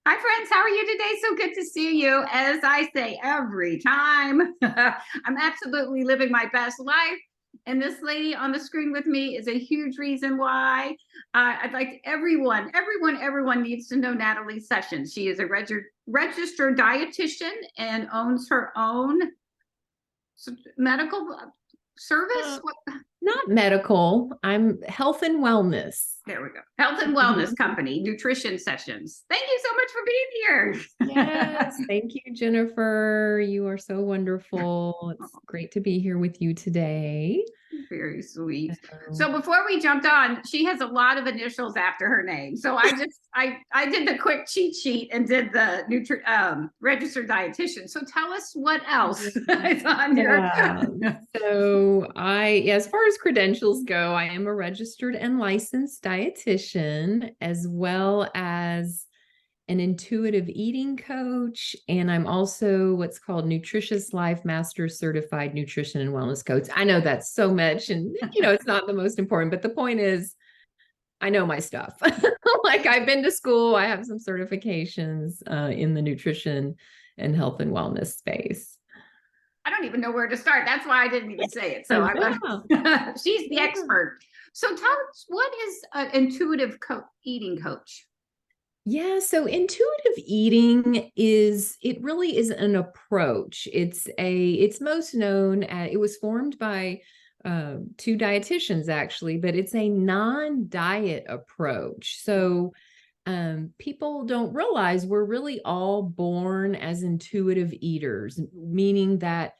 Hi, friends. How are you today? So good to see you. As I say every time, I'm absolutely living my best life. And this lady on the screen with me is a huge reason why. I'd like everyone needs to know Nathalie Sessions. She is a registered dietitian and owns her own medical service. Uh, Not medical. I'm health and wellness. There we go. Health and Wellness Company, Nutrition Sessions. Thank you so much for being here. Yes, thank you, Jennifer. You are so wonderful. It's great to be here with you today. Very sweet. So, So before we jumped on, she has a lot of initials after her name. So I did the quick cheat sheet and did the registered dietitian. So tell us what else is on here. yeah. So as far as credentials go, I am a registered and licensed dietitian, as well as an intuitive eating coach, and I'm also what's called Nutritious Life Master Certified Nutrition and Wellness Coach. I know that's so much, and it's not the most important, but the point is I know my stuff. Like I've been to school, I have some certifications in the nutrition and health and wellness space. I don't even know where to start. That's why I didn't even say it. So she's the Yeah. expert. So tell us, what is an intuitive eating coach? Yeah, so intuitive eating it really is an approach. It's most known as, it was formed by two dietitians actually, but it's a non-diet approach. So people don't realize we're really all born as intuitive eaters, meaning that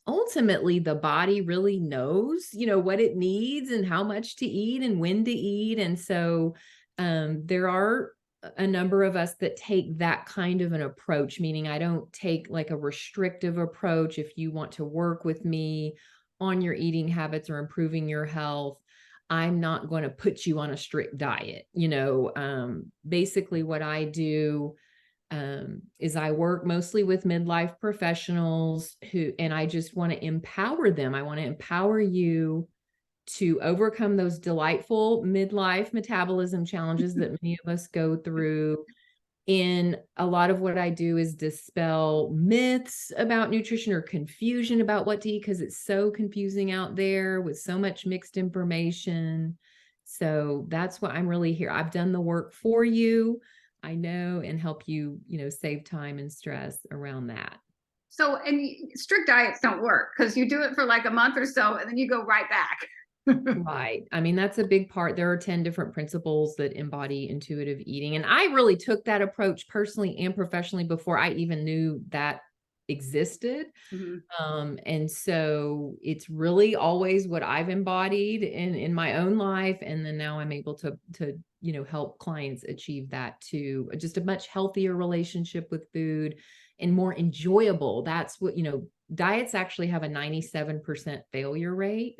ultimately the body really knows, what it needs and how much to eat and when to eat. And so there are a number of us that take that kind of an approach, meaning I don't take like a restrictive approach. If you want to work with me on your eating habits or improving your health, I'm not going to put you on a strict diet. Basically what I do is I work mostly with midlife professionals and I just want to empower them. I want to empower you to overcome those delightful midlife metabolism challenges that many of us go through. And a lot of what I do is dispel myths about nutrition or confusion about what to eat, because it's so confusing out there with so much mixed information. So that's what I'm really here. I've done the work for you, I know, and help you, save time and stress around that. So, and strict diets don't work because you do it for like a month or so and then you go right back. Right. I mean, that's a big part. There are 10 different principles that embody intuitive eating. And I really took that approach personally and professionally before I even knew that existed. And so it's really always what I've embodied in my own life. And then now I'm able to help clients achieve that too. Just a much healthier relationship with food and more enjoyable. That's what, diets actually have a 97% failure rate.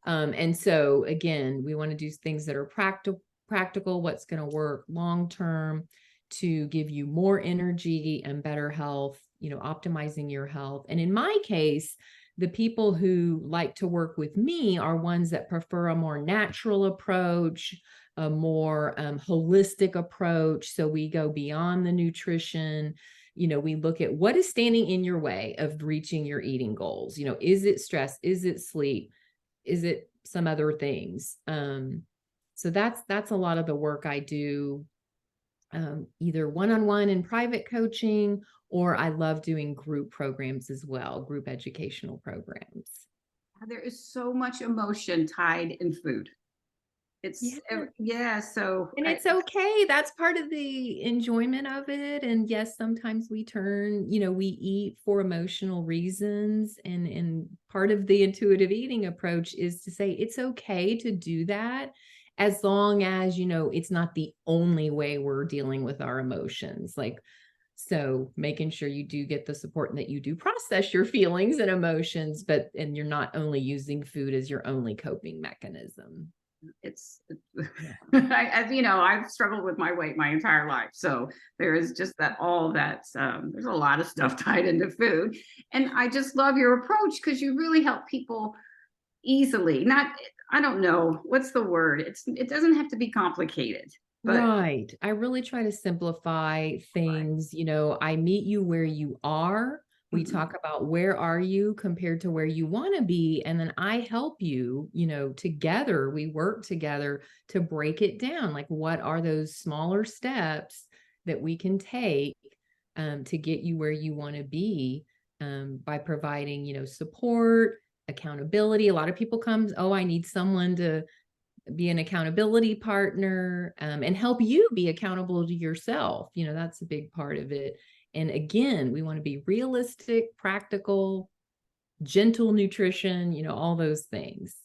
And so again, we want to do things that are practical, what's going to work long term to give you more energy and better health, optimizing your health. And in my case, the people who like to work with me are ones that prefer a more natural approach, a more holistic approach. So we go beyond the nutrition. We look at what is standing in your way of reaching your eating goals. Is it stress? Is it sleep? Is it some other things? So that's a lot of the work I do, either one-on-one in private coaching, or I love doing group programs as well, group educational programs. There is so much emotion tied in food. It's yeah. So And it's okay. That's part of the enjoyment of it. And yes, sometimes we we eat for emotional reasons. And part of the intuitive eating approach is to say it's okay to do that, as long as, it's not the only way we're dealing with our emotions. So making sure you do get the support and that you do process your feelings and emotions, and you're not only using food as your only coping mechanism. it's as you know, I've struggled with my weight my entire life, so there is just there's a lot of stuff tied into food, and I just love your approach because you really help people easily. Not, I don't know what's the word, it doesn't have to be complicated. but Right. I really try to simplify things. I meet you where you are. We mhm. talk about where are you compared to where you want to be. And then I help you, together, we work together to break it down. Like, what are those smaller steps that we can take to get you where you want to be by providing, support, accountability. A lot of people come, oh, I need someone to be an accountability partner and help you be accountable to yourself. That's a big part of it. And again, we want to be realistic, practical, gentle nutrition, all those things.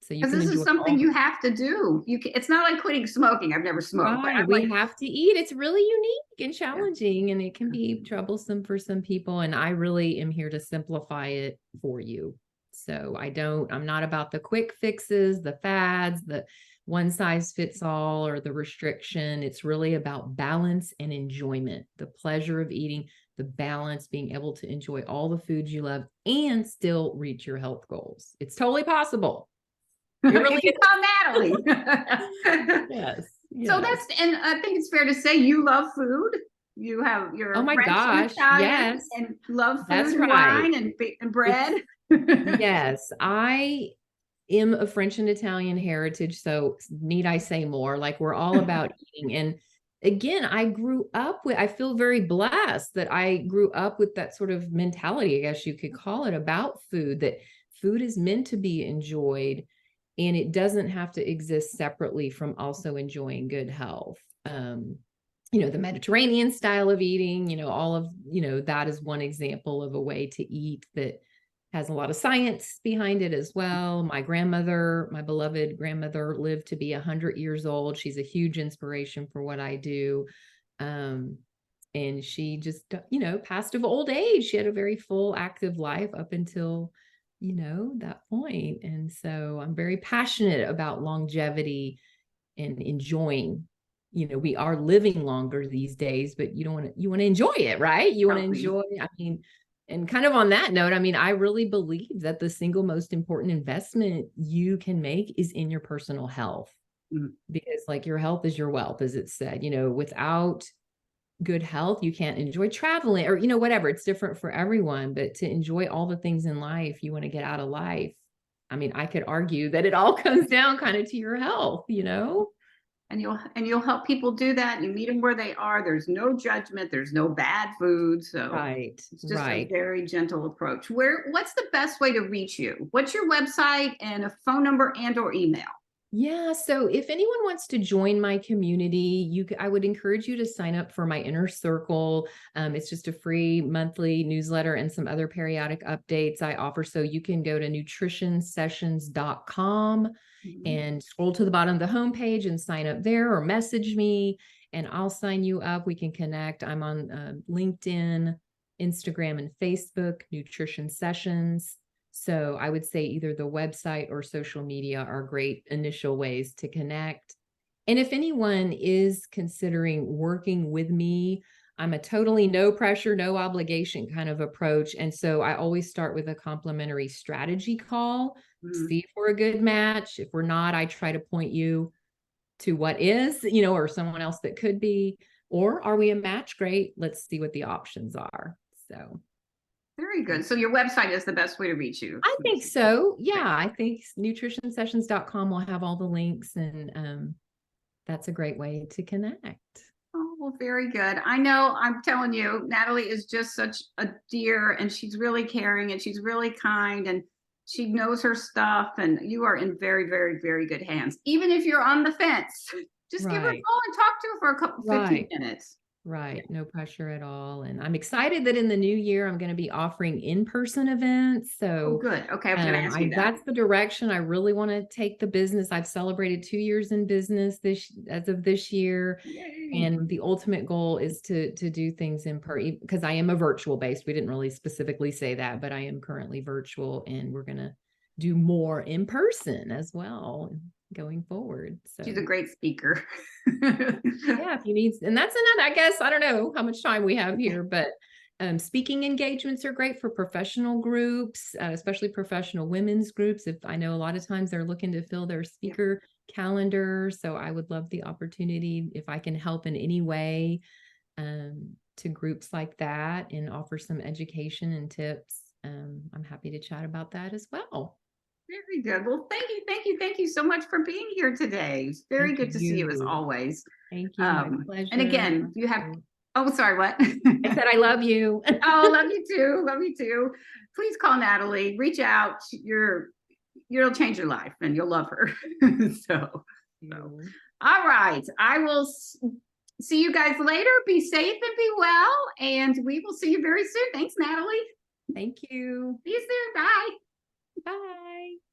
So you because can this enjoy is something all. you have to do. It's not like quitting smoking. I've never smoked, but Right. I'm We like, have to eat. It's really unique and yeah, challenging, and it can yeah. be troublesome for some people. And I really am here to simplify it for you. So I'm not about the quick fixes, the fads, the one size fits all, or the restriction. It's really about balance and enjoyment, the pleasure of eating, the balance, being able to enjoy all the foods you love and still reach your health goals. It's totally possible. It really If you call Natalie. Yes. So Yes. that's, and I think it's fair to say you love food. You have Oh your my French and gosh. Italian Yes. and love That's food and right. wine and It's bread. yes, I am of French and Italian heritage, so need I say more? Like, we're all about eating. And again, I feel very blessed that I grew up with that sort of mentality, I guess you could call it, about food, that food is meant to be enjoyed and it doesn't have to exist separately from also enjoying good health. The Mediterranean style of eating, all of, that is one example of a way to eat that has a lot of science behind it as well. My beloved grandmother, lived to be 100 years old. She's a huge inspiration for what I do. And she just, passed of old age. She had a very full, active life up until, that point. And so I'm very passionate about longevity and enjoying. We are living longer these days, but you want to enjoy it, right? You want to Healthy. enjoy, and kind of on that note, I really believe that the single most important investment you can make is in your personal health, Mm. because like your health is your wealth, as it said. Without good health, you can't enjoy traveling or, whatever. It's different for everyone, but to enjoy all the things in life you want to get out of life. I could argue that it all comes down kind of to your health. And you'll help people do that. You meet them where they are. There's no judgment. There's no bad food. So Right, it's just a right. very gentle approach. What's the best way to reach you? What's your website and a phone number and or email? Yeah. So if anyone wants to join my community, I would encourage you to sign up for my inner circle. It's just a free monthly newsletter and some other periodic updates I offer. So you can go to nutritionsessions.com and scroll to the bottom of the homepage and sign up there, or message me and I'll sign you up. We can connect. I'm on LinkedIn, Instagram, and Facebook, Nutrition Sessions. So I would say either the website or social media are great initial ways to connect. And if anyone is considering working with me, I'm a totally no pressure, no obligation kind of approach. And so I always start with a complimentary strategy call, see if we're a good match. If we're not, I try to point you to what is, or someone else that could be. Or are we a match? Great. Let's see what the options are. So Very good. So your website is the best way to reach you. I think so. Yeah, I think nutritionsessions.com will have all the links, and that's a great way to connect. Oh, well, very good. I know, I'm telling you, Natalie is just such a dear, and she's really caring and she's really kind and she knows her stuff, and you are in very, very, very good hands. Even if you're on the fence, just give her a Right. call and talk to her for a couple 15 Right. minutes. Right. No pressure at all. And I'm excited that in the new year, I'm going to be offering in-person events. Oh, So good. Okay, I was going to ask you that. that's the direction I really want to take the business. I've celebrated 2 years in business as of this year. Yay. And the ultimate goal is to do things in person, because I am a virtual based. We didn't really specifically say that, but I am currently virtual, and we're going to do more in person as well going forward. So She's a great speaker. yeah, if you need, and that's another, I guess, I don't know how much time we have here, but speaking engagements are great for professional groups, especially professional women's groups. If I know a lot of times they're looking to fill their speaker calendar. So I would love the opportunity if I can help in any way to groups like that and offer some education and tips. I'm happy to chat about that as well. Very good. Well, thank you so much for being here today. It's very Thank good to see you as you. always. Thank you. My And pleasure. again, you have, oh, sorry, what? I said I love you. Oh, love you too. Love you too. Please call Nathalie, reach out. You'll change your life and you'll love her. So, all right. I will see you guys later. Be safe and be well. And we will see you very soon. Thanks, Nathalie. Thank you. See you soon. Bye. Bye.